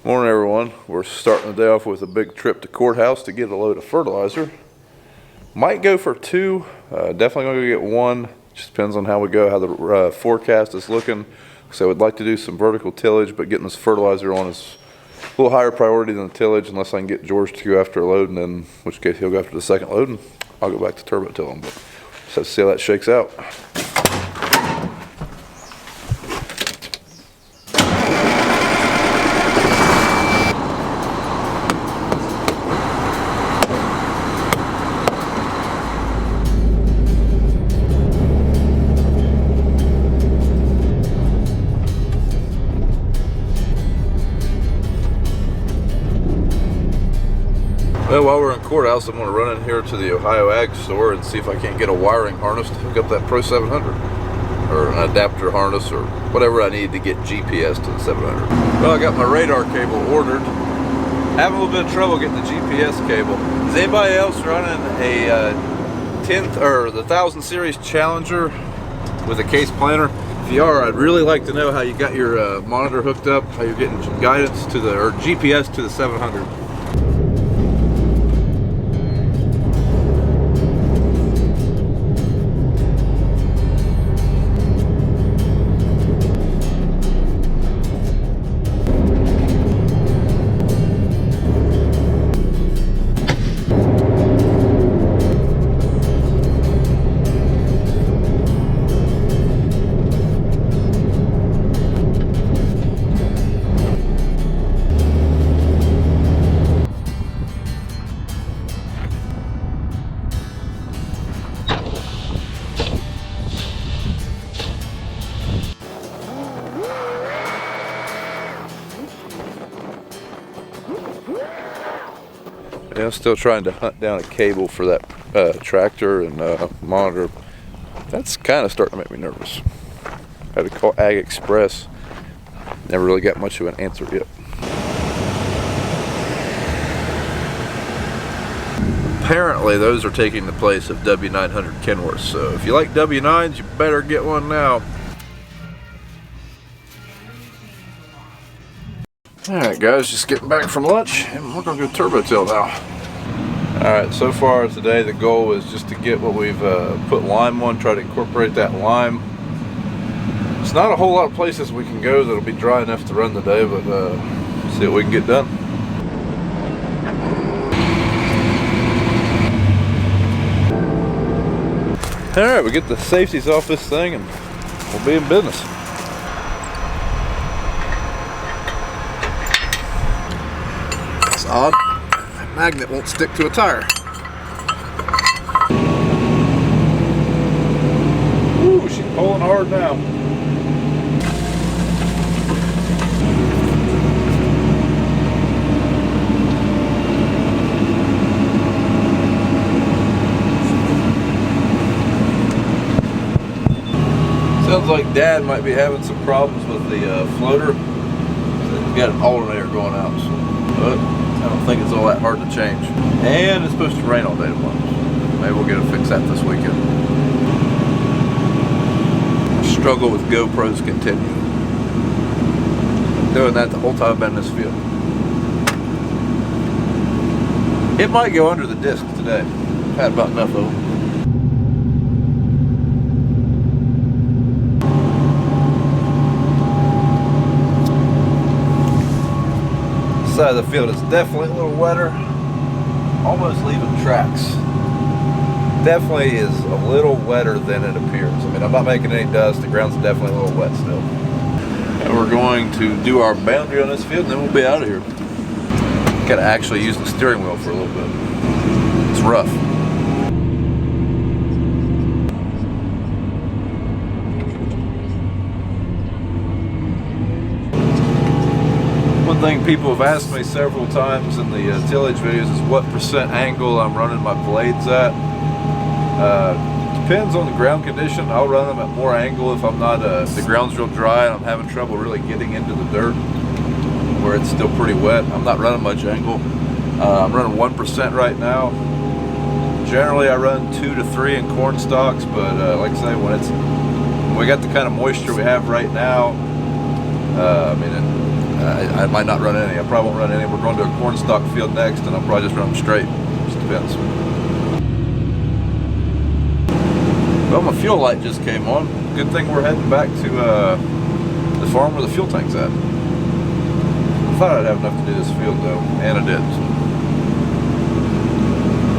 Morning everyone, we're starting the day off with a big trip to Courthouse to get a load of fertilizer. Might go for two, definitely going to get one, just depends on how we go, how the forecast is looking. So I would like to do some vertical tillage, but getting this fertilizer on is a little higher priority than the tillage unless I can get George to go after a load, and then in which case he'll go after the second load and I'll go back to turbo tilling, but just have to see how that shakes out. Well, while we're in Courthouse, I'm going to run in here to the Ohio Ag store and see if I can't get a wiring harness to hook up that Pro 700, or an adapter harness, or whatever I need to get GPS to the 700. Well, I got my radar cable ordered. Having a little bit of trouble getting the GPS cable. Is anybody else running a 10th or the 1000 series Challenger with a case planner? If you are, I'd really like to know how you got your monitor hooked up, how you're getting guidance to the, or GPS to the 700. Yeah, I'm still trying to hunt down a cable for that tractor and monitor. That's kind of starting to make me nervous. I had to call Ag Express. Never really got much of an answer yet. Apparently those are taking the place of W900 Kenworths, so if you like W9s, you better get one now. Alright guys, just getting back from lunch and we're going to go turbo till now. Alright, so far today the goal is just to get what we've put lime on, try to incorporate that lime. It's not a whole lot of places we can go that'll be dry enough to run the day, but see what we can get done. Alright, we get the safeties off this thing and we'll be in business. Odd. That magnet won't stick to a tire. Ooh, she's pulling hard now. Sounds like Dad might be having some problems with the floater. We've got an alternator going out, but I don't think it's all that hard to change. And it's supposed to rain all day tomorrow. Maybe we'll get it fixed that this weekend. Struggle with GoPros continue. Doing that the whole time I've been in this field. It might go under the disc today. I've had about enough of them. Side of the field is definitely a little wetter, almost leaving tracks. Definitely is a little wetter than it appears. I mean, I'm not making any dust, the ground's definitely a little wet still. And we're going to do our boundary on this field and then we'll be out of here. Gotta actually use the steering wheel for a little bit. It's rough. One thing people have asked me several times in the tillage videos is what percent angle I'm running my blades at. Depends on the ground condition. I'll run them at more angle if I'm not, if the ground's real dry and I'm having trouble really getting into the dirt. where it's still pretty wet. I'm not running much angle. I'm running 1% right now. Generally I run 2 to 3 in corn stalks, but like I say, when we got the kind of moisture we have right now, I might not run any. I probably won't run any. We're going to a corn stalk field next, and I'll probably just run them straight. Just depends. Well, my fuel light just came on. Good thing we're heading back to the farm where the fuel tank's at. I thought I'd have enough to do this field though, and I did. So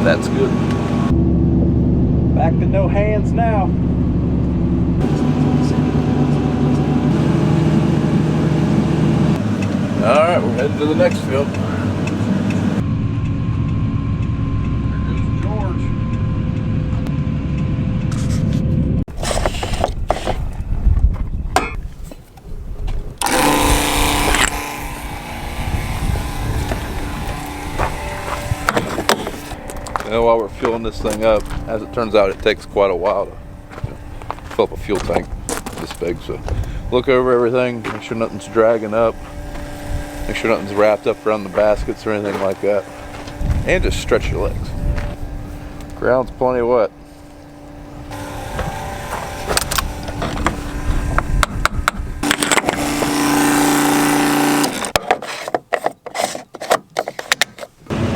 that's good. Back to no hands now. Alright, we're heading to the next field. While we're fueling this thing up, as it turns out, it takes quite a while to fill up a fuel tank this big. So look over everything, make sure nothing's dragging up, make sure nothing's wrapped up around the baskets or anything like that, and just stretch your legs. Ground's plenty wet.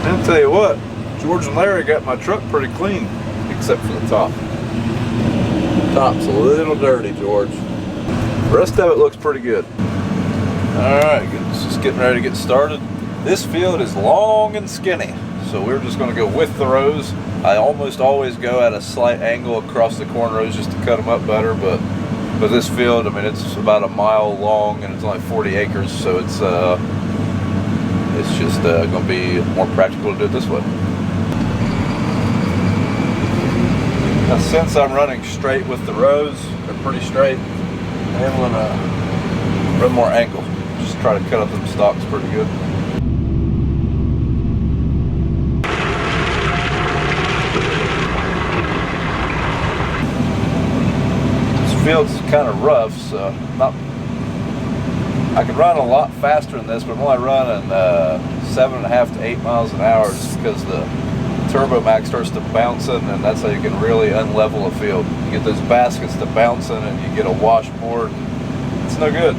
I'll tell you what, George and Larry got my truck pretty clean, except for the top. Top's a little dirty, George. The rest of it looks pretty good. Alright, just getting ready to get started. This field is long and skinny, so we're just going to go with the rows. I almost always go at a slight angle across the corn rows just to cut them up better, but this field, I mean, it's about a mile long and it's only 40 acres, so it's just going to be more practical to do it this way. Now, since I'm running straight with the rows, they're pretty straight, I'm going to run more angle. Just try to cut up them stalks pretty good. This field's kind of rough, so I could run a lot faster than this, but I'm only running 7.5 to 8 miles an hour just because the turbo max starts to bouncing, and that's how you can really unlevel a field. You get those baskets to bouncing and you get a washboard. It's no good.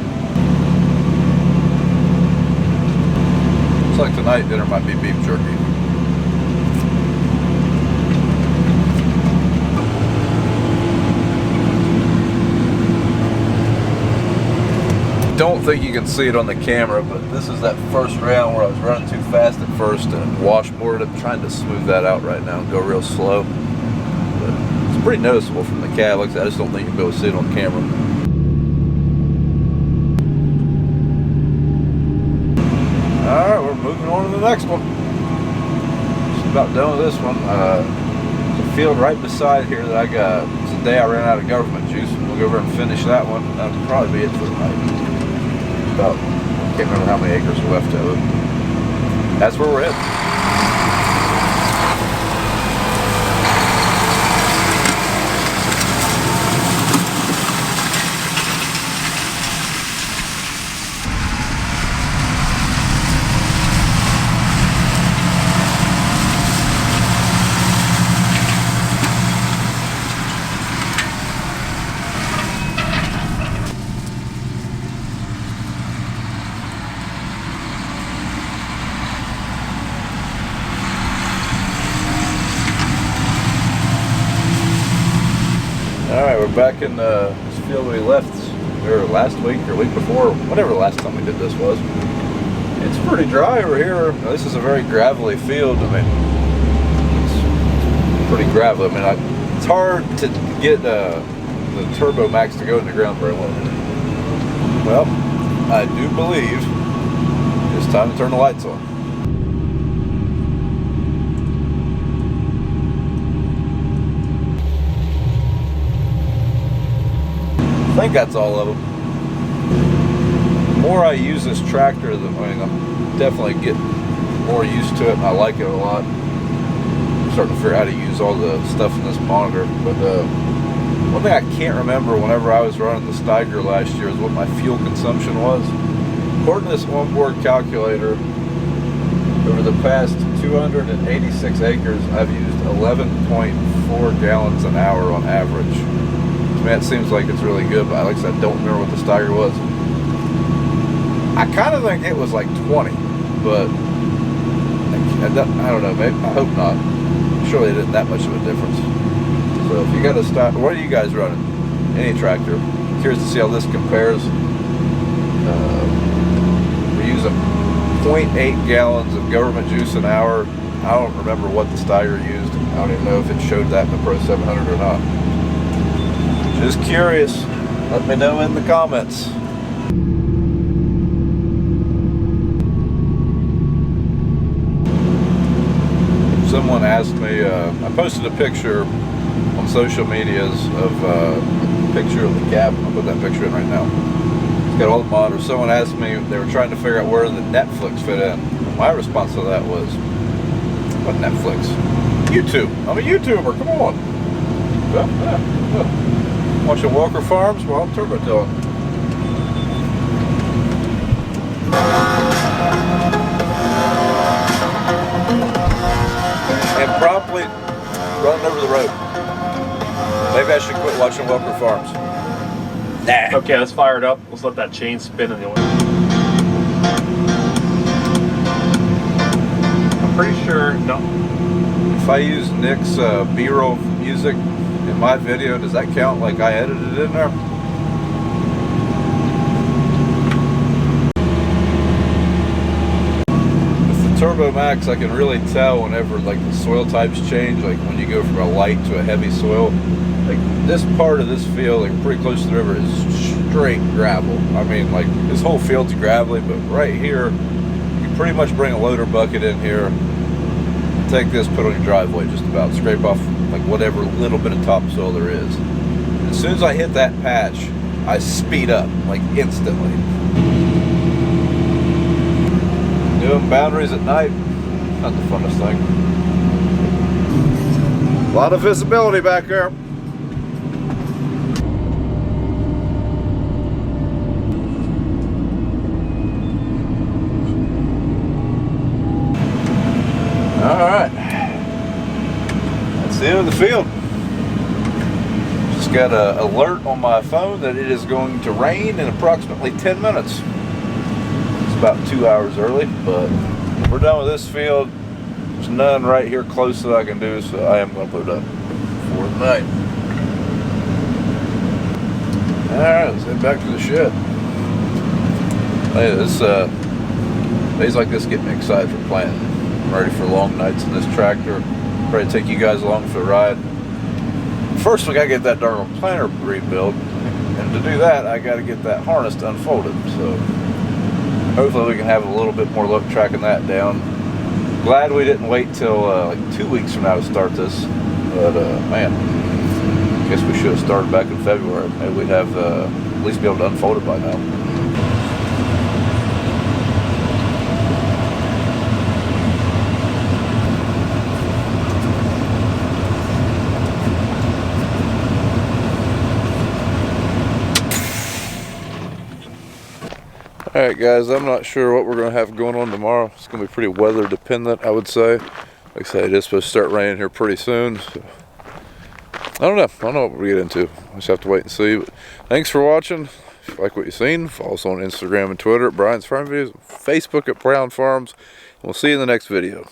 Looks like tonight dinner might be beef jerky. Don't think you can see it on the camera, but this is that first round where I was running too fast at first and washboarded. I'm trying to smooth that out right now and go real slow. But it's pretty noticeable from the cab. Like I said, I just don't think you'll be able to see it on camera. Alright, we're moving on to the next one. Just about done with this one. There's a field right beside here that I got. It's the day I ran out of government juice. We'll go over and finish that one. That'll probably be it for the night. About, I can't remember how many acres are left of it. That's where we're at. Alright, we're back in this field we left there last week or week before, whatever the last time we did this was. It's pretty dry over here. Now, this is a very gravelly field. I mean, it's pretty gravelly. I mean, it's hard to get the turbo max to go in the ground very well. Well, I do believe it's time to turn the lights on. I think that's all of them. The more I use this tractor, I'm definitely getting more used to it, and I like it a lot. I'm starting to figure out how to use all the stuff in this monitor. But one thing I can't remember whenever I was running the Steiger last year is what my fuel consumption was. According to this onboard calculator, over the past 286 acres, I've used 11.4 gallons an hour on average. To me, it seems like it's really good, but like I said, I don't remember what the stagger was. I kind of think it was like 20, but I don't know, maybe, I hope not. Surely it isn't that much of a difference. So if you got to stop, what are you guys running? Any tractor. Curious to see how this compares. We're using 0.8 gallons of government juice an hour. I don't remember what the stagger used. I don't even know if it showed that in the Pro 700 or not. Just curious. Let me know in the comments. Someone asked me, I posted a picture on social medias of a picture of the cab. I'll put that picture in right now. It's got all the monitors. Someone asked me, they were trying to figure out where the Netflix fit in. My response to that was, what Netflix? YouTube. I'm a YouTuber, come on. Watching Walker Farms while I'm turbo tilling. And promptly running over the road. Maybe I should quit watching Walker Farms. Nah. Okay, let's fire it up. Let's let that chain spin in the oil. I'm pretty sure, no. If I use Nick's B-roll music in my video, does that count like I edited it in there? Turbo Max, I can really tell whenever like the soil types change, like when you go from a light to a heavy soil. Like this part of this field, like pretty close to the river, is straight gravel. I mean, like this whole field's gravelly, but right here, you pretty much bring a loader bucket in here, take this, put on your driveway, just about scrape off like whatever little bit of topsoil there is. And as soon as I hit that patch, I speed up like instantly. Doing boundaries at night, not the funnest thing. A lot of visibility back there. Alright, that's the end of the field. Just got an alert on my phone that it is going to rain in approximately 10 minutes. About 2 hours early, but we're done with this field. There's none right here close that I can do, so I am going to put it up for the night. Alright, let's head back to the shed. Hey, days like this get me excited for planting. I'm ready for long nights in this tractor. Ready to take you guys along for the ride. First, we got to get that darn planter rebuilt, and to do that, I got to get that harness unfolded. So hopefully we can have a little bit more luck tracking that down. Glad we didn't wait till like 2 weeks from now to start this. But man, I guess we should have started back in February. Maybe we'd have at least be able to unfold it by now. Alright guys, I'm not sure what we're going to have going on tomorrow. It's going to be pretty weather dependent, I would say. Like I said, it is supposed to start raining here pretty soon. So I don't know what we'll get into. We'll just have to wait and see. But thanks for watching. If you like what you've seen, follow us on Instagram and Twitter at Brian's Farm Videos, Facebook at Brown Farms. And we'll see you in the next video.